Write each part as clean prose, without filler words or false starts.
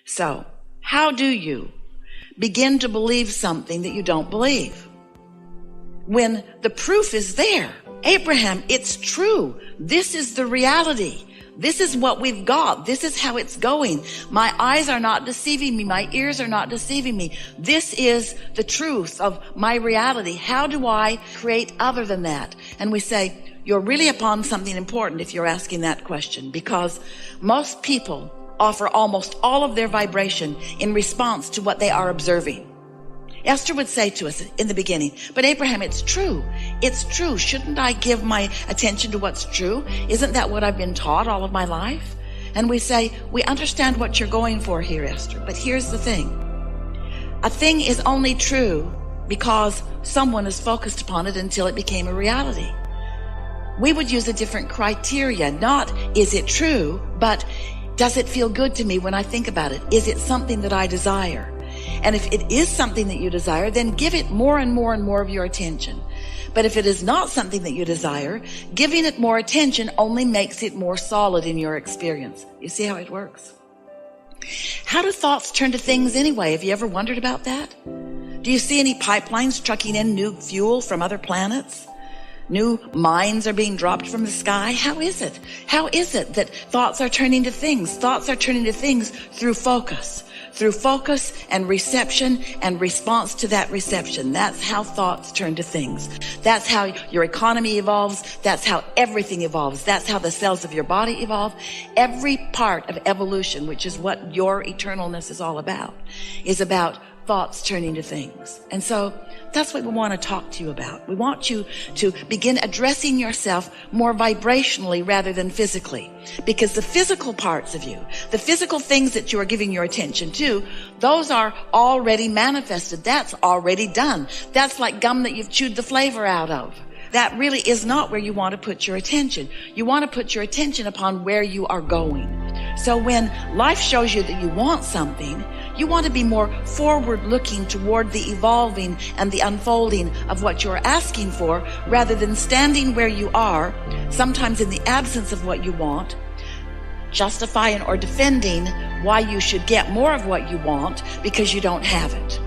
So, how do you begin to believe something that you don't believe when the proof is there? Abraham, it's true. This is the reality. This is what we've got. This is how it's going. My eyes are not deceiving me. My ears are not deceiving me. This is the truth of my reality. How do I create other than that? And we say, you're really upon something important if you're asking that question, because most people offer almost all of their vibration in response to what they are observing. Esther would say to us in the beginning, but Abraham, it's true. It's true. Shouldn't I give my attention to what's true? Isn't that what I've been taught all of my life? And we say, we understand what you're going for here, Esther, but here's the thing. A thing is only true because someone is focused upon it until it became a reality. We would use a different criteria, not is it true, but does it feel good to me when I think about it? Is it something that I desire? And if it is something that you desire, then give it more and more and more of your attention. But if it is not something that you desire, giving it more attention only makes it more solid in your experience. You see how it works? How do thoughts turn to things anyway? Have you ever wondered about that? Do you see any pipelines trucking in new fuel from other planets? New mines are being dropped from the sky? How is it? How is it that thoughts are turning to things? Thoughts are turning to things through focus and reception and response to that reception. That's how thoughts turn to things. That's how your economy evolves. That's how everything evolves. That's how the cells of your body evolve. Every part of evolution, which is what your eternalness is all about, is about thoughts turning to things. And so that's what we want to talk to you about. We want you to begin addressing yourself more vibrationally rather than physically, because the physical parts of you, the physical things that you are giving your attention to, those are already manifested. That's already done. That's like gum that you've chewed the flavor out of. That really is not where you want to put your attention. You want to put your attention upon where you are going. So when life shows you that you want something, you want to be more forward looking toward the evolving and the unfolding of what you're asking for, rather than standing where you are, sometimes in the absence of what you want, justifying or defending why you should get more of what you want because you don't have it.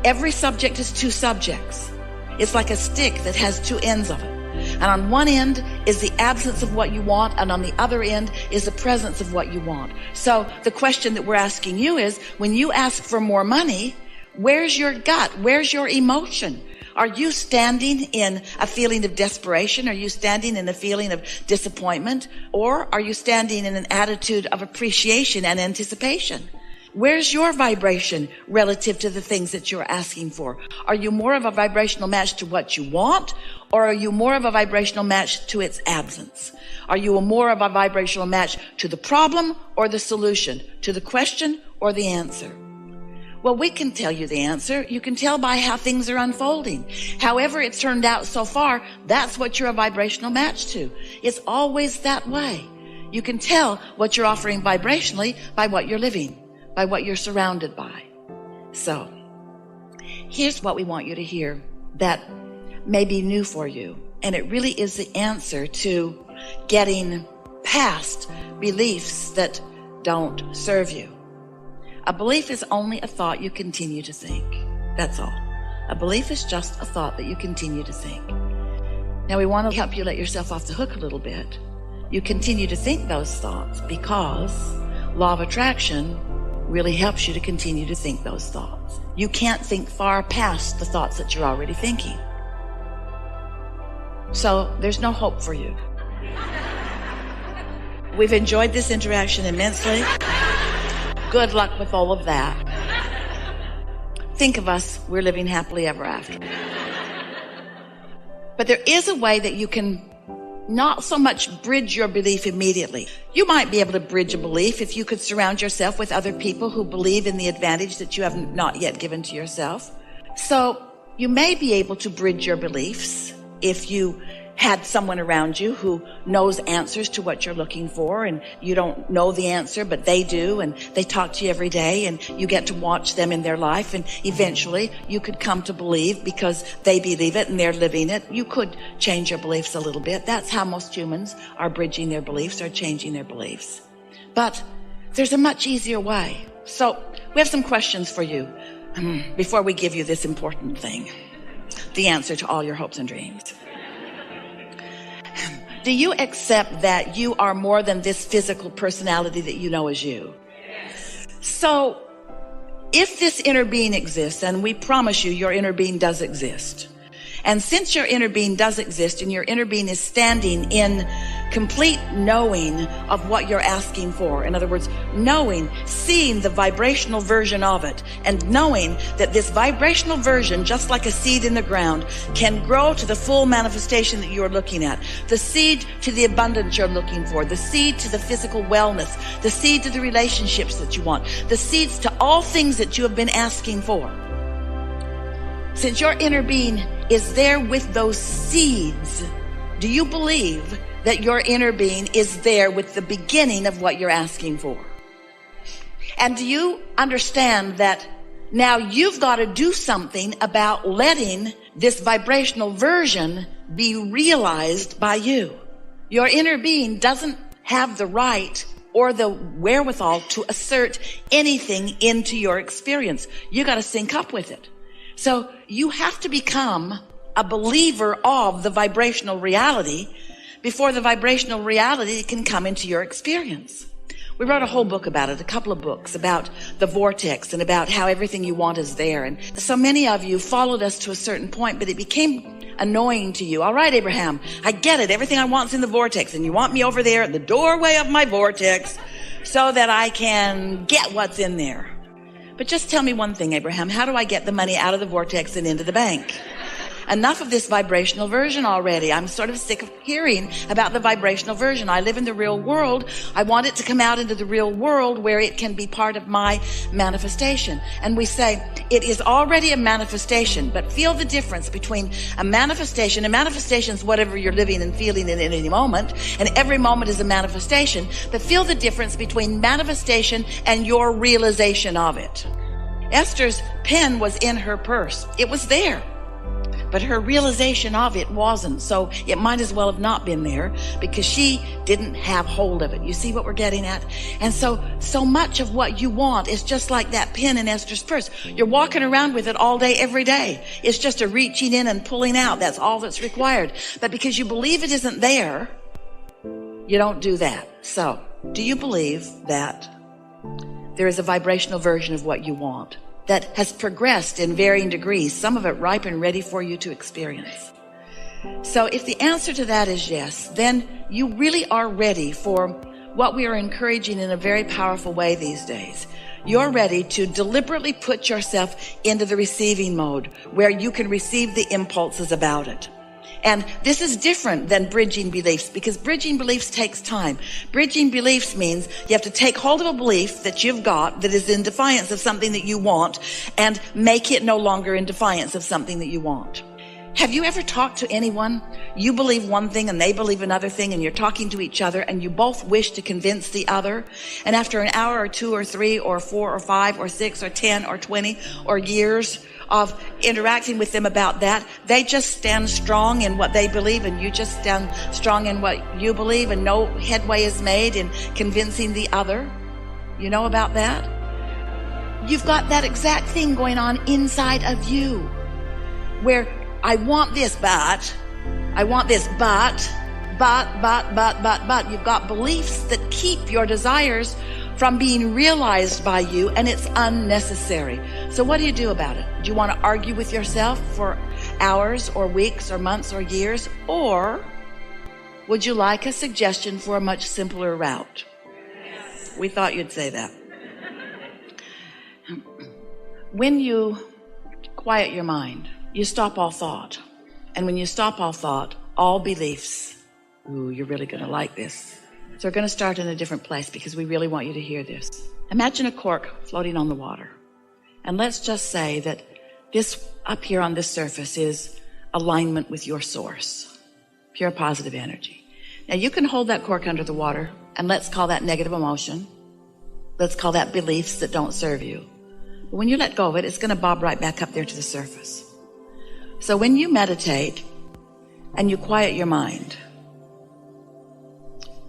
Every subject is two subjects. It's like a stick that has two ends of it. And on one end is the absence of what you want, and on the other end is the presence of what you want. So the question that we're asking you is, when you ask for more money, where's your gut? Where's your emotion? Are you standing in a feeling of desperation? Are you standing in a feeling of disappointment? Or are you standing in an attitude of appreciation and anticipation? Where's your vibration relative to the things that you're asking for? Are you more of a vibrational match to what you want, or are you more of a vibrational match to its absence? Are you more of a vibrational match to the problem or the solution, to the question or the answer? Well, we can tell you the answer. You can tell by how things are unfolding. However it's turned out so far, that's what you're a vibrational match to. It's always that way. You can tell what you're offering vibrationally by what you're living, by what you're surrounded by. So, here's what we want you to hear that may be new for you. And it really is the answer to getting past beliefs that don't serve you. A belief is only a thought you continue to think. That's all. A belief is just a thought that you continue to think. Now we want to help you let yourself off the hook a little bit. You continue to think those thoughts because law of attraction really helps you to continue to think those thoughts. You can't think far past the thoughts that you're already thinking. So there's no hope for you. We've enjoyed this interaction immensely. Good luck with all of that. Think of us, we're living happily ever after. But there is a way that you can not so much bridge your belief immediately. You might be able to bridge a belief if you could surround yourself with other people who believe in the advantage that you have not yet given to yourself. So you may be able to bridge your beliefs if you had someone around you who knows answers to what you're looking for, and you don't know the answer, but they do, and they talk to you every day, and you get to watch them in their life, and eventually you could come to believe because they believe it and they're living it. You could change your beliefs a little bit. That's how most humans are bridging their beliefs, or changing their beliefs. But there's a much easier way. So we have some questions for you before we give you this important thing, the answer to all your hopes and dreams. Do you accept that you are more than this physical personality that you know as you? Yes. So if this inner being exists, and we promise you your inner being does exist, and since your inner being does exist and your inner being is standing in complete knowing of what you're asking for, in other words, knowing, seeing the vibrational version of it, and knowing that this vibrational version, just like a seed in the ground, can grow to the full manifestation that you're looking at, the seed to the abundance you're looking for, the seed to the physical wellness, the seed to the relationships that you want, the seeds to all things that you have been asking for. Since your inner being is there with those seeds, do you believe that your inner being is there with the beginning of what you're asking for? And do you understand that now you've got to do something about letting this vibrational version be realized by you? Your inner being doesn't have the right or the wherewithal to assert anything into your experience. You got to sync up with it. So you have to become a believer of the vibrational reality before the vibrational reality can come into your experience. We wrote a whole book about it, a couple of books about the vortex and about how everything you want is there. And so many of you followed us to a certain point, but it became annoying to you. All right, Abraham, I get it. Everything I want is in the vortex, and you want me over there at the doorway of my vortex so that I can get what's in there. But just tell me one thing, Abraham. How do I get the money out of the vortex and into the bank? Enough of this vibrational version already. I'm sort of sick of hearing about the vibrational version. I live in the real world. I want it to come out into the real world where it can be part of my manifestation. And we say, it is already a manifestation, but feel the difference between a manifestation. A manifestation is whatever you're living and feeling in any moment, and every moment is a manifestation. But feel the difference between manifestation and your realization of it. Esther's pen was in her purse. It was there, but her realization of it wasn't. So it might as well have not been there because she didn't have hold of it. You see what we're getting at? And so much of what you want is just like that pen in Esther's purse. You're walking around with it all day, every day. It's just a reaching in and pulling out. That's all that's required. But because you believe it isn't there, you don't do that. So do you believe that there is a vibrational version of what you want that has progressed in varying degrees, some of it ripe and ready for you to experience? So if the answer to that is yes, then you really are ready for what we are encouraging in a very powerful way these days. You're ready to deliberately put yourself into the receiving mode where you can receive the impulses about it. And this is different than bridging beliefs, because bridging beliefs takes time. Bridging beliefs means you have to take hold of a belief that you've got that is in defiance of something that you want and make it no longer in defiance of something that you want. Have you ever talked to anyone? You believe one thing and they believe another thing, and you're talking to each other and you both wish to convince the other. And after an hour or 2 or 3 or 4 or 5 or 6 or 10 or 20 or years of interacting with them about that, they just stand strong in what they believe and you just stand strong in what you believe, and no headway is made in convincing the other. You know about that? You've got that exact thing going on inside of you where I want this, but I want this, but you've got beliefs that keep your desires from being realized by you, and it's unnecessary. So what do you do about it? Do you want to argue with yourself for hours or weeks or months or years? Or would you like a suggestion for a much simpler route? Yes. We thought you'd say that. When you quiet your mind, you stop all thought. And when you stop all thought, all beliefs, ooh, you're really going to like this. So we're going to start in a different place because we really want you to hear this. Imagine a cork floating on the water. And let's just say that this up here on this surface is alignment with your source, pure positive energy. Now you can hold that cork under the water, and let's call that negative emotion. Let's call that beliefs that don't serve you. But when you let go of it, it's going to bob right back up there to the surface. So when you meditate and you quiet your mind,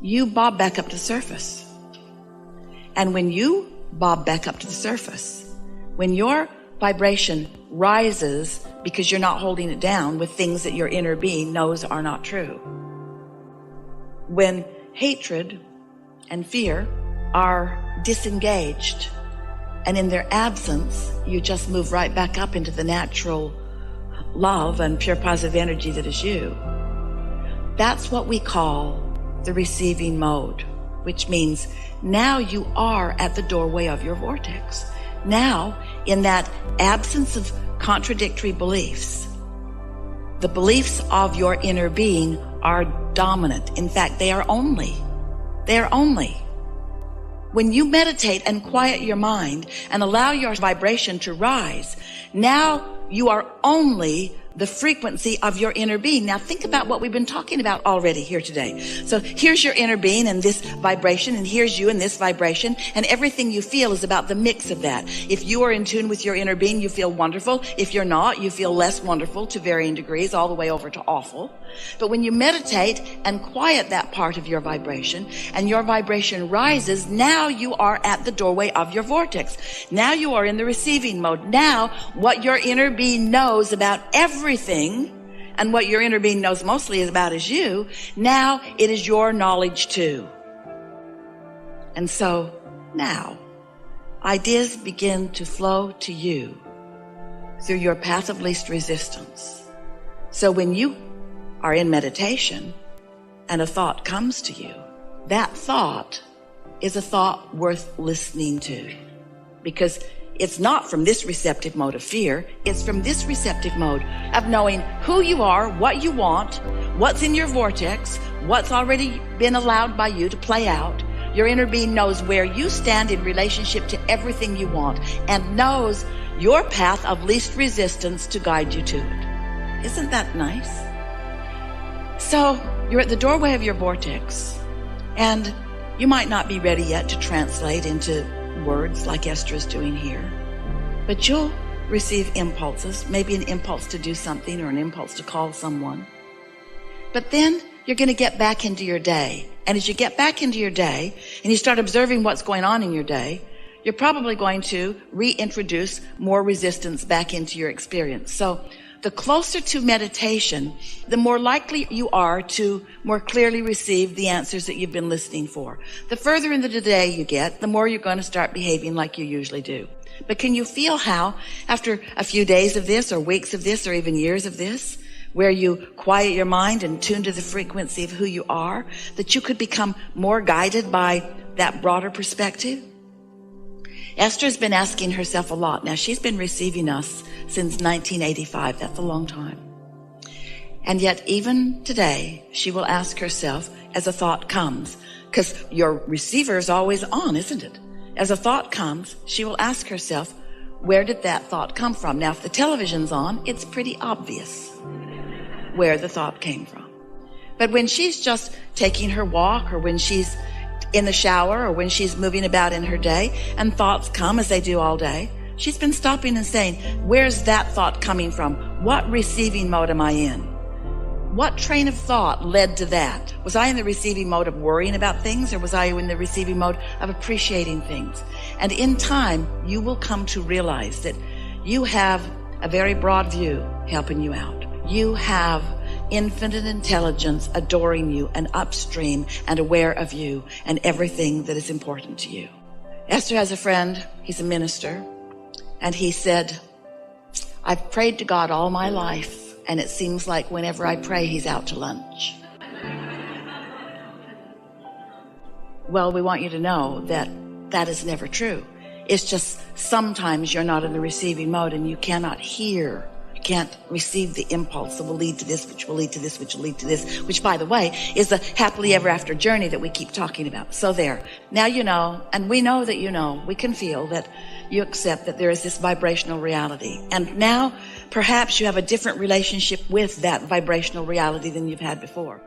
you bob back up to the surface. And when you bob back up to the surface. When your vibration rises because you're not holding it down with things that your inner being knows are not true. When hatred and fear are disengaged, and in their absence, you just move right back up into the natural love and pure positive energy that is you. That's what we call the receiving mode, which means now you are at the doorway of your vortex. Now, in that absence of contradictory beliefs, the beliefs of your inner being are dominant. In fact, they are only. When you meditate and quiet your mind and allow your vibration to rise, now you are only the frequency of your inner being. Now think about what we've been talking about already here today. So here's your inner being and this vibration, and here's you and this vibration, and everything you feel is about the mix of that. If you are in tune with your inner being, you feel wonderful. If you're not, you feel less wonderful to varying degrees, all the way over to awful. But when you meditate and quiet that part of your vibration, and your vibration rises, now you are at the doorway of your vortex. Now you are in the receiving mode. Now what your inner being knows about everything, and what your inner being knows mostly about is you, now it is your knowledge too. And so now ideas begin to flow to you through your path of least resistance. So when you are in meditation and a thought comes to you, that thought is a thought worth listening to, because it's not from this receptive mode of fear. It's from this receptive mode of knowing who you are, what you want, what's in your vortex, what's already been allowed by you to play out. Your inner being knows where you stand in relationship to everything you want, and knows your path of least resistance to guide you to it. Isn't that nice? So you're at the doorway of your vortex, and you might not be ready yet to translate into words like Esther is doing here, but you'll receive impulses, maybe an impulse to do something or an impulse to call someone. But then you're going to get back into your day. And as you get back into your day and you start observing what's going on in your day, you're probably going to reintroduce more resistance back into your experience. So the closer to meditation, the more likely you are to more clearly receive the answers that you've been listening for. The further into the day you get, the more you're going to start behaving like you usually do. But can you feel how, after a few days of this, or weeks of this, or even years of this, where you quiet your mind and tune to the frequency of who you are, that you could become more guided by that broader perspective? Esther's been asking herself a lot. Now, she's been receiving us since 1985. That's a long time. And yet, even today, she will ask herself as a thought comes, because your receiver is always on, isn't it? As a thought comes, she will ask herself, where did that thought come from? Now, if the television's on, it's pretty obvious where the thought came from. But when she's just taking her walk, or when she's in the shower, or when she's moving about in her day, and thoughts come as they do all day, she's been stopping and saying, where's that thought coming from? What receiving mode am I in? What train of thought led to that? Was I in the receiving mode of worrying about things, or was I in the receiving mode of appreciating things? And in time, you will come to realize that you have a very broad view helping you out. You have infinite intelligence adoring you and upstream and aware of you and everything that is important to you. Esther has a friend, he's a minister, and he said, I've prayed to God all my life, and it seems like whenever I pray, he's out to lunch. Well, we want you to know that that is never true. It's just sometimes you're not in the receiving mode and you cannot hear. You can't receive the impulse that will lead to this, which will lead to this, which will lead to this, which, by the way, is the happily ever after journey that we keep talking about. So there. Now you know, and we know that you know, we can feel that you accept that there is this vibrational reality. And now perhaps you have a different relationship with that vibrational reality than you've had before.